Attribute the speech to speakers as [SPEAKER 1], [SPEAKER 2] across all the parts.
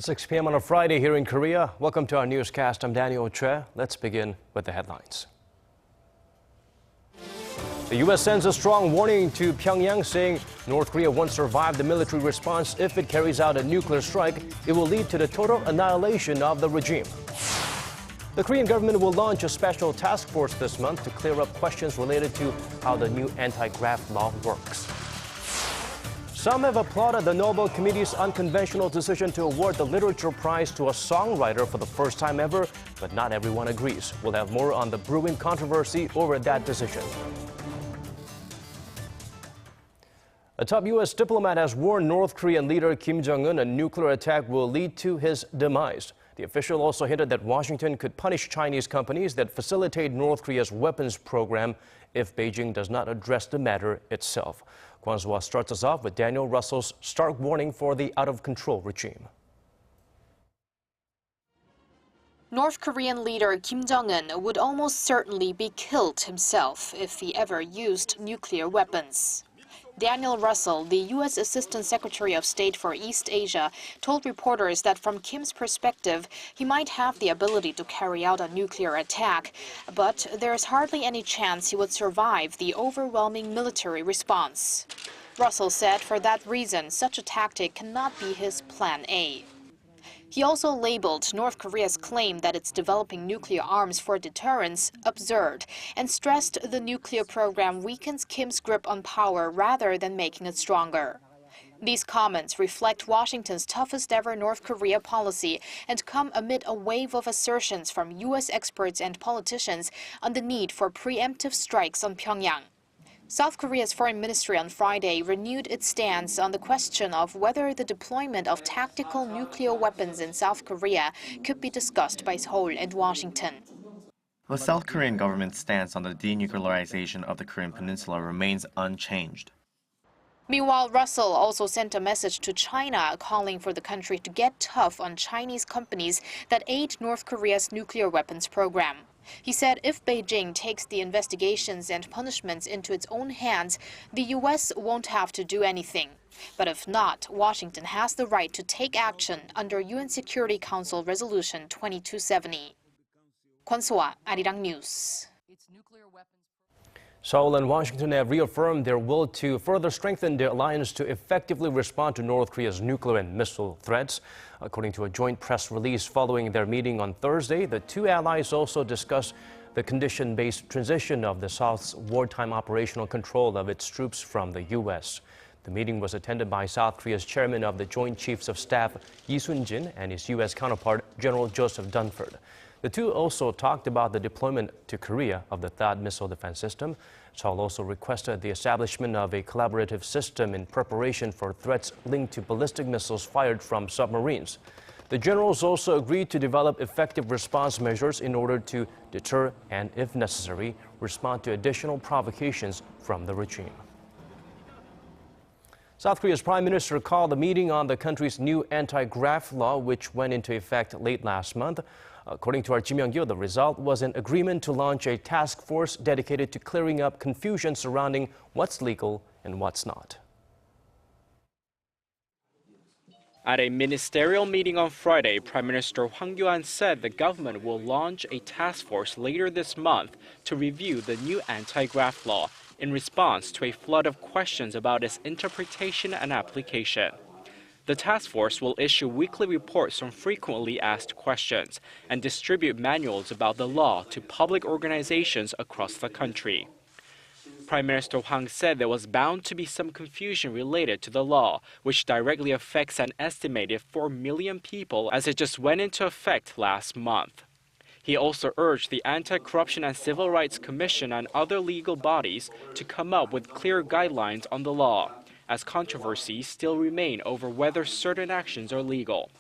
[SPEAKER 1] 6 p.m. on a Friday here in Korea. Welcome to our newscast. I'm Daniel Choi. Let's begin with the headlines. The U.S. sends a strong warning to Pyongyang, saying North Korea won't survive the military response if it carries out a nuclear strike. It will lead to the total annihilation of the regime. The Korean government will launch a special task force this month to clear up questions related to how the new anti-graft law works. Some have applauded the Nobel Committee's unconventional decision to award the Literature Prize to a songwriter for the first time ever, but not everyone agrees. We'll have more on the brewing controversy over that decision. A top U.S. diplomat has warned North Korean leader Kim Jong-un a nuclear attack will lead to his demise. The official also hinted that Washington could punish Chinese companies that facilitate North Korea's weapons program if Beijing does not address the matter itself. Kwon So-hwa starts us off with Daniel Russell's stark warning for the out-of-control regime.
[SPEAKER 2] North Korean leader Kim Jong-un would almost certainly be killed himself if he ever used nuclear weapons. Daniel Russell, the U.S. Assistant Secretary of State for East Asia, told reporters that from Kim's perspective, he might have the ability to carry out a nuclear attack, but there's hardly any chance he would survive the overwhelming military response. Russell said for that reason, such a tactic cannot be his plan A. He also labeled North Korea's claim that it's developing nuclear arms for deterrence absurd and stressed the nuclear program weakens Kim's grip on power rather than making it stronger. These comments reflect Washington's toughest ever North Korea policy and come amid a wave of assertions from U.S. experts and politicians on the need for preemptive strikes on Pyongyang. South Korea's foreign ministry on Friday renewed its stance on the question of whether the deployment of tactical nuclear weapons in South Korea could be discussed by Seoul and Washington.
[SPEAKER 3] The South Korean government's stance on the denuclearization of the Korean peninsula remains unchanged.
[SPEAKER 2] Meanwhile, Russell also sent a message to China calling for the country to get tough on Chinese companies that aid North Korea's nuclear weapons program. He said if Beijing takes the investigations and punishments into its own hands, the U.S. won't have to do anything. But if not, Washington has the right to take action under UN Security Council Resolution 2270. Kwon So-hwa, Arirang News.
[SPEAKER 1] Seoul and Washington have reaffirmed their will to further strengthen their alliance to effectively respond to North Korea's nuclear and missile threats. According to a joint press release following their meeting on Thursday, the two allies also discussed the condition-based transition of the South's wartime operational control of its troops from the U.S. The meeting was attended by South Korea's chairman of the Joint Chiefs of Staff, Lee Sun-jin, and his U.S. counterpart, General Joseph Dunford. The two also talked about the deployment to Korea of the THAAD missile defense system. Seoul also requested the establishment of a collaborative system in preparation for threats linked to ballistic missiles fired from submarines. The generals also agreed to develop effective response measures in order to deter and, if necessary, respond to additional provocations from the regime. South Korea's prime minister called a meeting on the country's new anti-graft law, which went into effect late last month. According to our Ji Myung-gil, the result was an agreement to launch a task force dedicated to clearing up confusion surrounding what's legal and what's not.
[SPEAKER 4] At a ministerial meeting on Friday, Prime Minister Hwang Kyo-ahn said the government will launch a task force later this month to review the new anti-graft law in response to a flood of questions about its interpretation and application. The task force will issue weekly reports on frequently asked questions and distribute manuals about the law to public organizations across the country. Prime Minister Hwang said there was bound to be some confusion related to the law, which directly affects an estimated 4 million people as it just went into effect last month. He also urged the Anti-Corruption and Civil Rights Commission and other legal bodies to come up with clear guidelines on the law, as controversies still remain over whether certain actions are legal.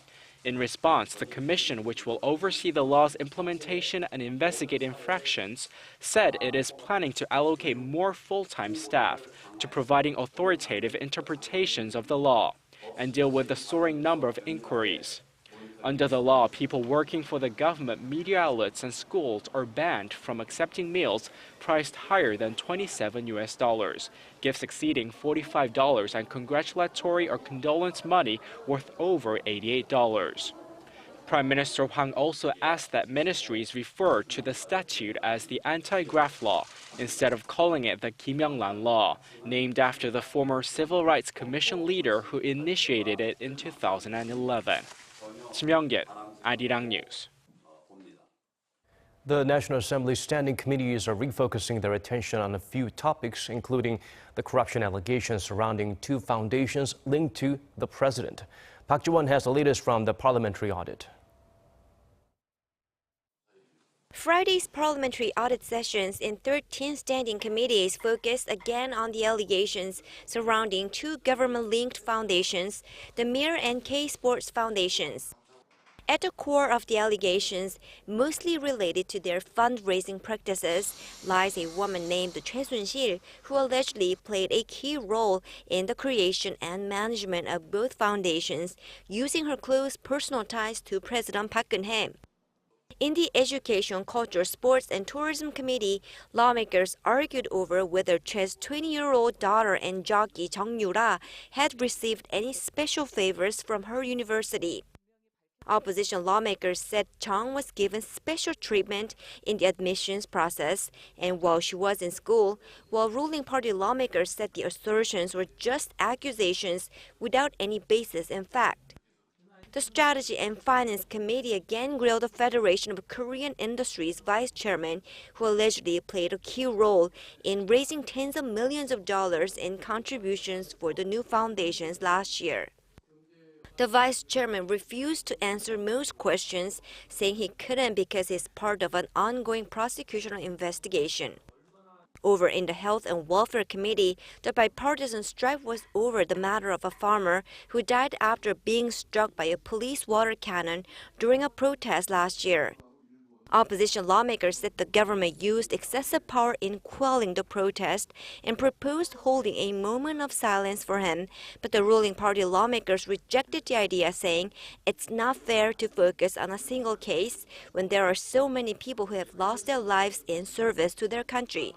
[SPEAKER 4] In response, the commission, which will oversee the law's implementation and investigate infractions, said it is planning to allocate more full-time staff to providing authoritative interpretations of the law and deal with the soaring number of inquiries. Under the law, people working for the government, media outlets, and schools are banned from accepting meals priced higher than $27, gifts exceeding $45, and congratulatory or condolence money worth over $88. Prime Minister Hwang also asked that ministries refer to the statute as the anti-graft law instead of calling it the Kim Young-lan law, named after the former Civil Rights Commission leader who initiated it in 2011. Kim Young-git, Arirang News.
[SPEAKER 1] The National Assembly's standing committees are refocusing their attention on a few topics, including the corruption allegations surrounding two foundations linked to the president. Park Ji-won has the latest from the parliamentary audit.
[SPEAKER 5] Friday's parliamentary audit sessions in 13 standing committees focused again on the allegations surrounding two government-linked foundations, the Mir and K Sports Foundations. At the core of the allegations, mostly related to their fundraising practices, lies a woman named Choi Sun-sil, who allegedly played a key role in the creation and management of both foundations, using her close personal ties to President Park Geun-hye. In the Education, Culture, Sports and Tourism Committee, lawmakers argued over whether Choi's 20-year-old daughter and jockey Jung Yu-ra had received any special favors from her university. Opposition lawmakers said Chung was given special treatment in the admissions process and while she was in school, while ruling party lawmakers said the assertions were just accusations without any basis in fact. The Strategy and Finance Committee again grilled the Federation of Korean Industries vice chairman, who allegedly played a key role in raising tens of millions of dollars in contributions for the new foundations last year. The vice chairman refused to answer most questions, saying he couldn't because he's part of an ongoing prosecutorial investigation. Over in the Health and Welfare Committee, the bipartisan strife was over the matter of a farmer who died after being struck by a police water cannon during a protest last year. Opposition lawmakers said the government used excessive power in quelling the protest and proposed holding a moment of silence for him, but the ruling party lawmakers rejected the idea, saying it's not fair to focus on a single case when there are so many people who have lost their lives in service to their country.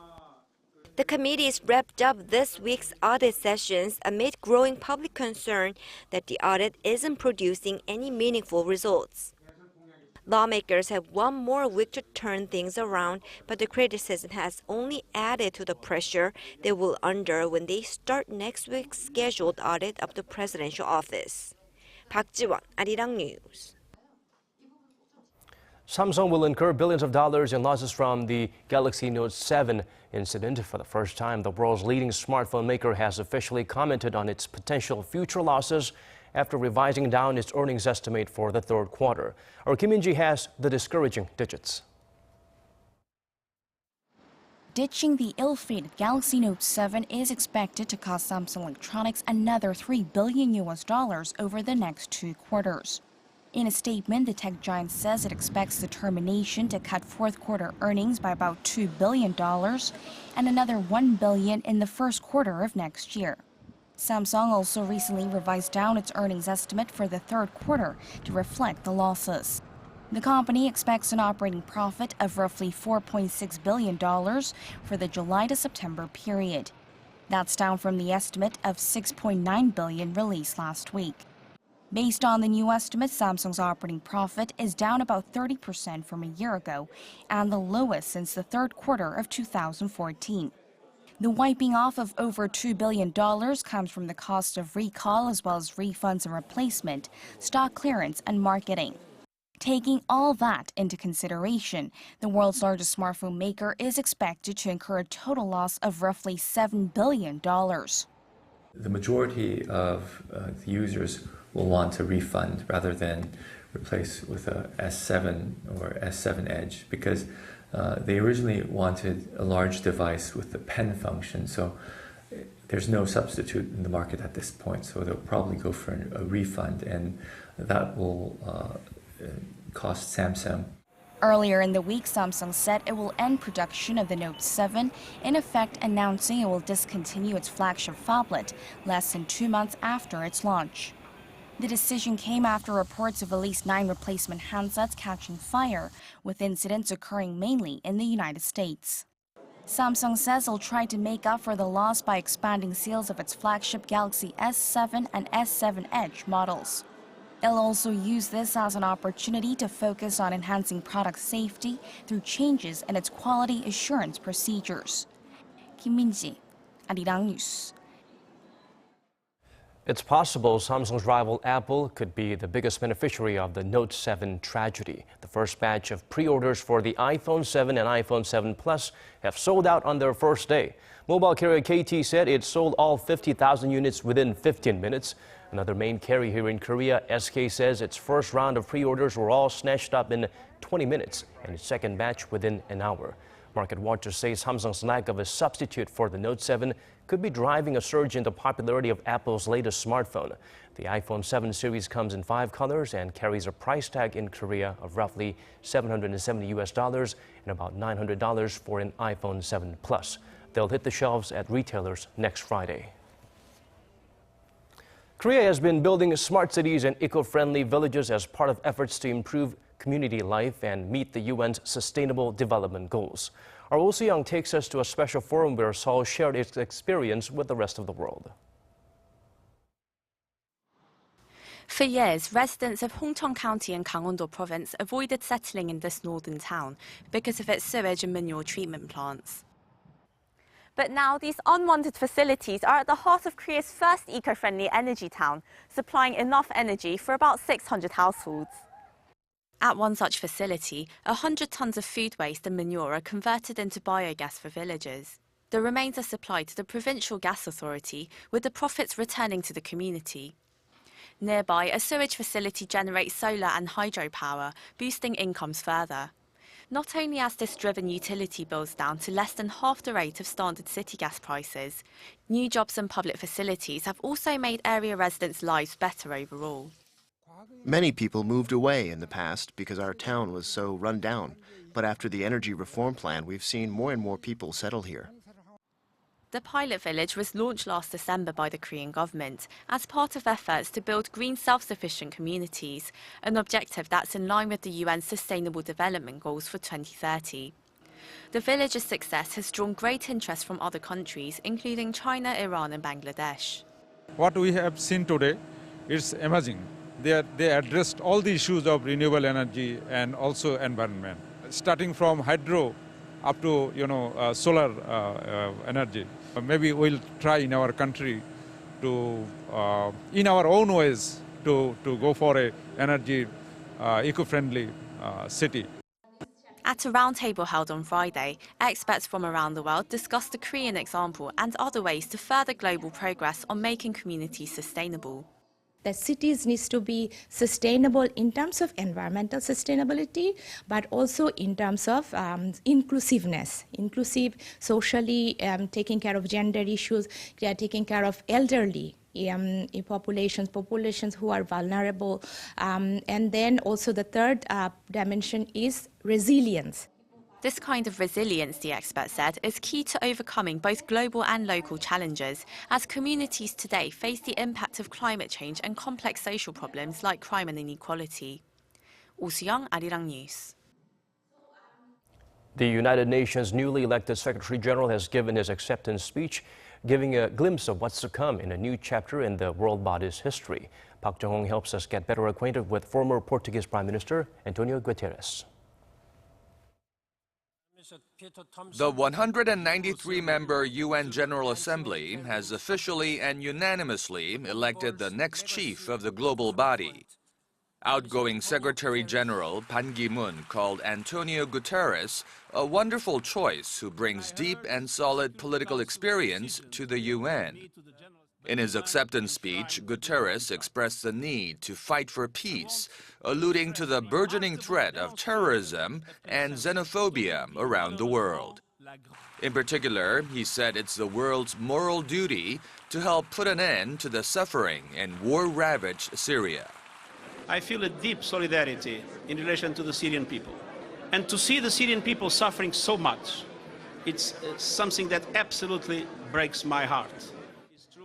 [SPEAKER 5] The committees wrapped up this week's audit sessions amid growing public concern that the audit isn't producing any meaningful results. Lawmakers have one more week to turn things around, but the criticism has only added to the pressure they will under when they start next week's scheduled audit of the presidential office. Park Ji-won, Arirang News.
[SPEAKER 1] Samsung will incur billions of dollars in losses from the Galaxy Note 7 incident. For the first time, the world's leading smartphone maker has officially commented on its potential future losses after revising down its earnings estimate for the third quarter. Our Kim In-ji has the discouraging digits.
[SPEAKER 6] Ditching the ill-fated Galaxy Note 7 is expected to cost Samsung Electronics another $3 billion over the next 2 quarters. In a statement, the tech giant says it expects the termination to cut fourth quarter earnings by about $2 billion and another $1 billion in the first quarter of next year. Samsung also recently revised down its earnings estimate for the third quarter to reflect the losses. The company expects an operating profit of roughly $4.6 billion for the July to September period. That's down from the estimate of $6.9 billion released last week. Based on the new estimate, Samsung's operating profit is down about 30% from a year ago and the lowest since the third quarter of 2014. The wiping off of over $2 billion comes from the cost of recall as well as refunds and replacement, stock clearance, and marketing. Taking all that into consideration, the world's largest smartphone maker is expected to incur a total loss of roughly $7 billion.
[SPEAKER 7] The majority of the users will want a refund rather than replace with a S7 or S7 Edge because they originally wanted a large device with the pen function, so there's no substitute in the market at this point, so they'll probably go for a refund, and that will cost Samsung.
[SPEAKER 6] Earlier in the week, Samsung said it will end production of the Note 7, in effect announcing it will discontinue its flagship phablet less than 2 months after its launch. The decision came after reports of at least 9 replacement handsets catching fire, with incidents occurring mainly in the United States. Samsung says it'll try to make up for the loss by expanding sales of its flagship Galaxy S7 and S7 Edge models. It'll also use this as an opportunity to focus on enhancing product safety through changes in its quality assurance procedures. Kim Min-ji, Arirang News.
[SPEAKER 1] It's possible Samsung's rival Apple could be the biggest beneficiary of the Note 7 tragedy. The first batch of pre-orders for the iPhone 7 and iPhone 7 Plus have sold out on their first day. Mobile carrier KT said it sold all 50,000 units within 15 minutes. Another main carrier here in Korea, SK, says its first round of pre-orders were all snatched up in 20 minutes and its second batch within an hour. Market watchers say Samsung's lack of a substitute for the Note 7 could be driving a surge in the popularity of Apple's latest smartphone. The iPhone 7 series comes in 5 colors and carries a price tag in Korea of roughly $770 and about $900 for an iPhone 7 Plus. They'll hit the shelves at retailers next Friday. Korea has been building smart cities and eco-friendly villages as part of efforts to improve community life and meet the UN's Sustainable Development Goals. Our Oh Se-young takes us to a special forum where Seoul shared its experience with the rest of the world.
[SPEAKER 8] For years, residents of Hongcheon County and Gangwon-do Province avoided settling in this northern town because of its sewage and manure treatment plants. But now these unwanted facilities are at the heart of Korea's first eco-friendly energy town, supplying enough energy for about 600 households. At one such facility, 100 tons of food waste and manure are converted into biogas for villagers. The remains are supplied to the Provincial Gas Authority, with the profits returning to the community. Nearby, a sewage facility generates solar and hydropower, boosting incomes further. Not only has this driven utility bills down to less than half the rate of standard city gas prices, new jobs and public facilities have also made area residents' lives better overall.
[SPEAKER 9] Many people moved away in the past because our town was so run down. But after the energy reform plan, we've seen more and more people settle here.
[SPEAKER 8] The pilot village was launched last December by the Korean government as part of efforts to build green self-sufficient communities, an objective that's in line with the UN's Sustainable Development Goals for 2030. The village's success has drawn great interest from other countries, including China, Iran and Bangladesh.
[SPEAKER 10] What we have seen today is amazing. They addressed all the issues of renewable energy and also environment, starting from hydro up to solar energy. Maybe we'll try in our country to, in our own ways, to go for a energy eco-friendly city.
[SPEAKER 8] At a roundtable held on Friday, experts from around the world discussed the Korean example and other ways to further global progress on making communities sustainable.
[SPEAKER 11] That cities needs to be sustainable in terms of environmental sustainability, but also in terms of inclusiveness, inclusive socially, taking care of gender issues, taking care of elderly populations who are vulnerable. And then also the third dimension is resilience.
[SPEAKER 8] This kind of resilience, the expert said, is key to overcoming both global and local challenges, as communities today face the impact of climate change and complex social problems like crime and inequality. Oh Se-young, Arirang News.
[SPEAKER 1] The United Nations newly elected Secretary General has given his acceptance speech, giving a glimpse of what's to come in a new chapter in the world body's history. Park Jong-hong helps us get better acquainted with former Portuguese Prime Minister Antonio Guterres.
[SPEAKER 12] The 193-member UN General Assembly has officially and unanimously elected the next chief of the global body. Outgoing Secretary General Ban Ki-moon called Antonio Guterres a wonderful choice who brings deep and solid political experience to the UN. In his acceptance speech, Guterres expressed the need to fight for peace, alluding to the burgeoning threat of terrorism and xenophobia around the world. In particular, he said it's the world's moral duty to help put an end to the suffering in war-ravaged Syria.
[SPEAKER 13] I feel a deep solidarity in relation to the Syrian people. And to see the Syrian people suffering so much, it's something that absolutely breaks my heart.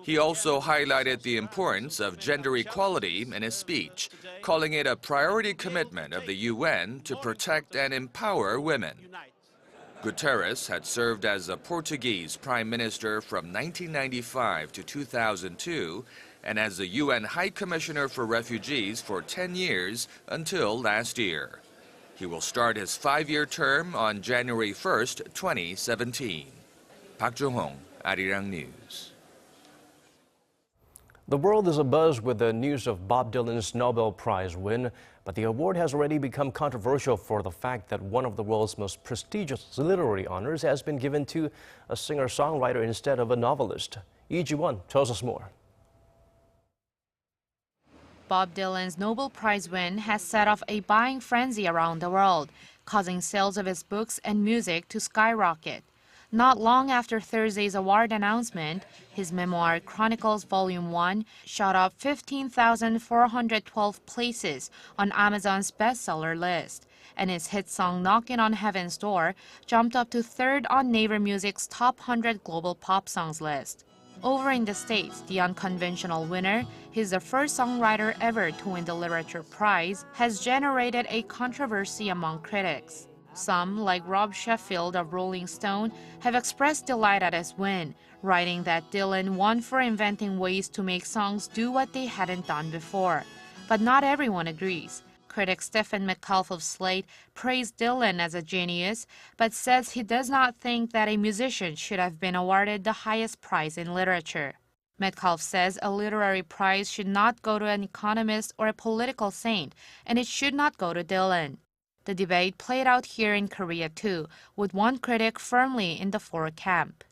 [SPEAKER 12] He also highlighted the importance of gender equality in his speech, calling it a priority commitment of the UN to protect and empower women. Guterres had served as a Portuguese prime minister from 1995 to 2002 and as the UN High Commissioner for Refugees for 10 years until last year. He will start his 5-year term on January 1st, 2017. Park Jong-hong, Arirang News.
[SPEAKER 1] The world is abuzz with the news of Bob Dylan's Nobel Prize win, but the award has already become controversial for the fact that one of the world's most prestigious literary honors has been given to a singer-songwriter instead of a novelist. Lee Ji-won tells us more.
[SPEAKER 2] Bob Dylan's Nobel Prize win has set off a buying frenzy around the world, causing sales of his books and music to skyrocket. Not long after Thursday's award announcement, his memoir Chronicles Volume 1 shot up 15,412 places on Amazon's bestseller list, and his hit song Knockin' on Heaven's Door jumped up to 3rd on Naver Music's Top 100 Global Pop Songs list. Over in the States, the unconventional winner, he's the first songwriter ever to win the Literature Prize, has generated a controversy among critics. Some, like Rob Sheffield of Rolling Stone, have expressed delight at his win, writing that Dylan won for inventing ways to make songs do what they hadn't done before. But not everyone agrees. Critic Stephen Metcalf of Slate praised Dylan as a genius, but says he does not think that a musician should have been awarded the highest prize in literature. Metcalf says a literary prize should not go to an economist or a political saint, and it should not go to Dylan. The debate played out here in Korea too, with one critic firmly in the for camp.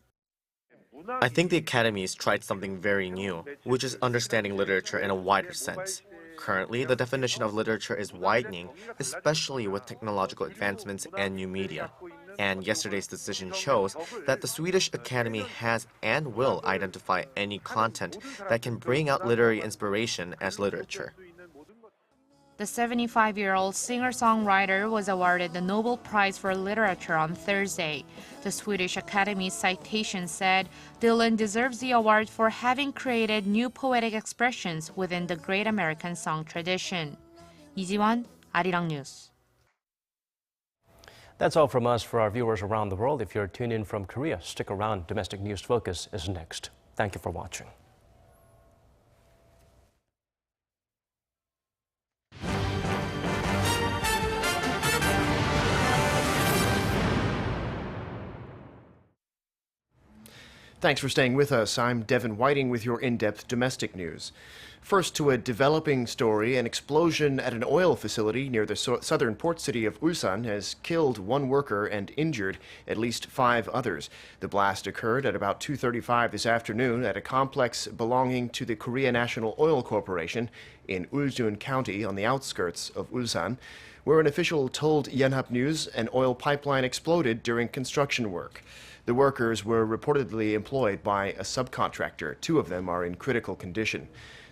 [SPEAKER 3] I think the Academy's tried something very new, which is understanding literature in a wider sense. Currently, the definition of literature is widening, especially with technological advancements and new media. And yesterday's decision shows that the Swedish Academy has and will identify any content that can bring out literary inspiration as literature.
[SPEAKER 2] The 75-year-old singer-songwriter was awarded the Nobel Prize for Literature on Thursday. The Swedish Academy's citation said Dylan deserves the award for having created new poetic expressions within the great American song tradition. Lee Ji-won, Arirang News.
[SPEAKER 1] That's all from us for our viewers around the world. If you're tuned in from Korea, stick around. Domestic News Focus is next. Thank you for watching.
[SPEAKER 9] Thanks for staying with us. I'm Devin Whiting with your in-depth domestic news. First to a developing story, an explosion at an oil facility near the southern port city of Ulsan has killed one worker and injured at least 5 others. The blast occurred at about 2:35 this afternoon at a complex belonging to the Korea National Oil Corporation in Ulsan County on the outskirts of Ulsan, where an official told Yonhap News an oil pipeline exploded during construction work. The workers were reportedly employed by a subcontractor. 2 of them are in critical condition.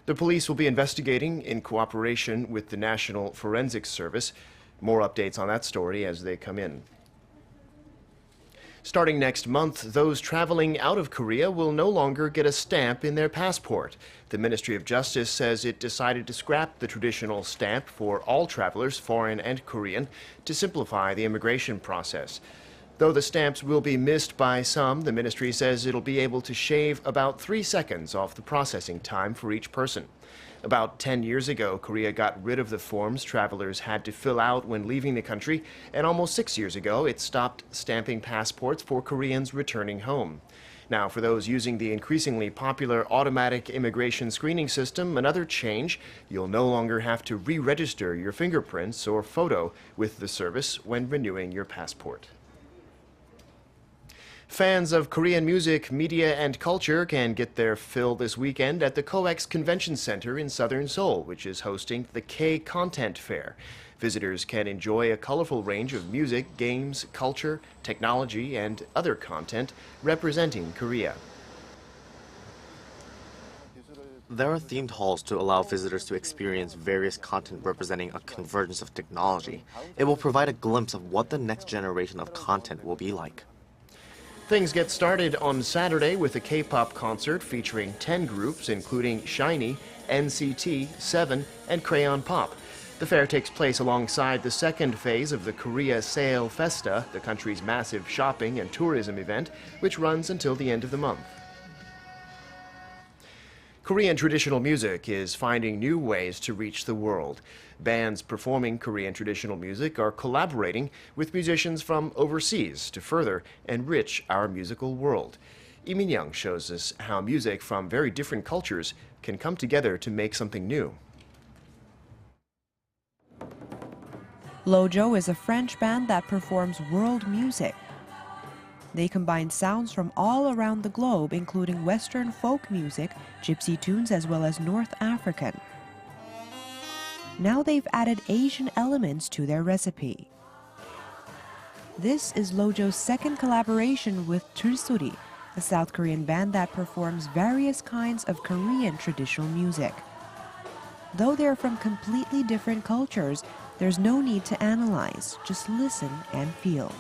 [SPEAKER 9] The police will be investigating in cooperation with the National Forensics Service. More updates on that story as they come in. Starting next month, those traveling out of Korea will no longer get a stamp in their passport. The Ministry of Justice says it decided to scrap the traditional stamp for all travelers, foreign and Korean, to simplify the immigration process. Though the stamps will be missed by some, the ministry says it'll be able to shave about 3 seconds off the processing time for each person. About 10 years ago, Korea got rid of the forms travelers had to fill out when leaving the country, and almost 6 years ago, it stopped stamping passports for Koreans returning home. Now, for those using the increasingly popular automatic immigration screening system, another change: you'll no longer have to re-register your fingerprints or photo with the service when renewing your passport. Fans of Korean music, media, and culture can get their fill this weekend at the COEX Convention Center in southern Seoul, which is hosting the K-Content Fair. Visitors can enjoy a colorful range of music, games, culture, technology, and other content representing Korea.
[SPEAKER 3] There are themed halls to allow visitors to experience various content representing a convergence of technology. It will provide a glimpse of what the next generation of content will be like.
[SPEAKER 9] Things get started on Saturday with a K-pop concert featuring 10 groups, including SHINee, NCT, Seven, and Crayon Pop. The fair takes place alongside the second phase of the Korea Seoul Festa, the country's massive shopping and tourism event, which runs until the end of the month. Korean traditional music is finding new ways to reach the world. Bands performing Korean traditional music are collaborating with musicians from overseas to further enrich our musical world. Lee Min-young shows us how music from very different cultures can come together to make something new.
[SPEAKER 14] Lojo is a French band that performs world music. They combine sounds from all around the globe, including Western folk music, gypsy tunes, as well as North African. Now they've added Asian elements to their recipe. This is Lojo's second collaboration with Tulsuri, a South Korean band that performs various kinds of Korean traditional music. Though they're from completely different cultures, there's no need to analyze, just listen and feel.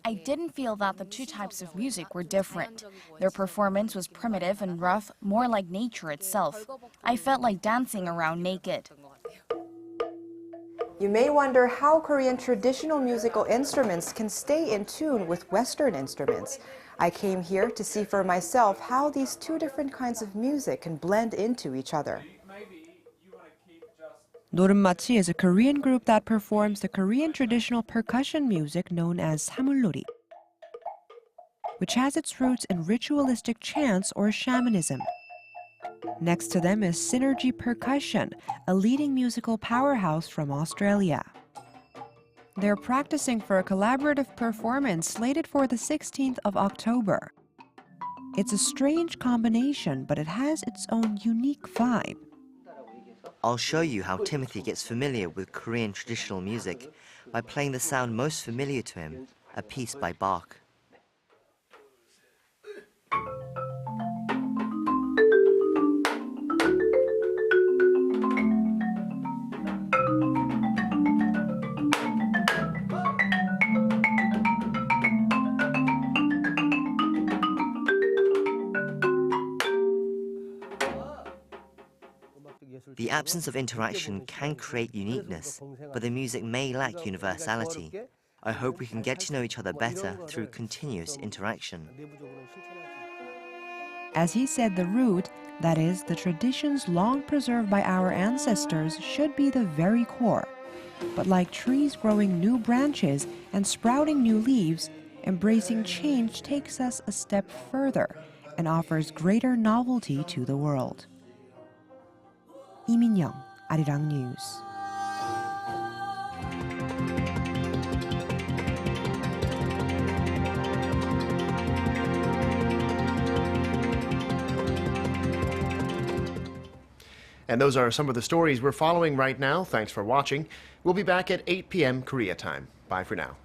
[SPEAKER 6] I didn't feel that the two types of music were different. Their performance was primitive and rough, more like nature itself. I felt like dancing around naked.
[SPEAKER 15] You may wonder how Korean traditional musical instruments can stay in tune with Western instruments. I came here to see for myself how these two different kinds of music can blend into each other.
[SPEAKER 14] 노른마치 is a Korean group that performs the Korean traditional percussion music known as samulnori, which has its roots in ritualistic chants or shamanism. Next to them is Synergy Percussion, a leading musical powerhouse from Australia. They're practicing for a collaborative performance slated for the 16th of October. It's a strange combination, but it has its own unique vibe.
[SPEAKER 16] I'll show you how Timothy gets familiar with Korean traditional music by playing the sound most familiar to him, a piece by Bach. The absence of interaction can create uniqueness, but the music may lack universality. I hope we can get to know each other better through continuous interaction.
[SPEAKER 14] As he said, the root, that is, the traditions long preserved by our ancestors, should be the very core. But like trees growing new branches and sprouting new leaves, embracing change takes us a step further and offers greater novelty to the world. Lee Min-young, Arirang News.
[SPEAKER 9] And those are some of the stories we're following right now. Thanks for watching. We'll be back at 8 p.m. Korea time. Bye for now.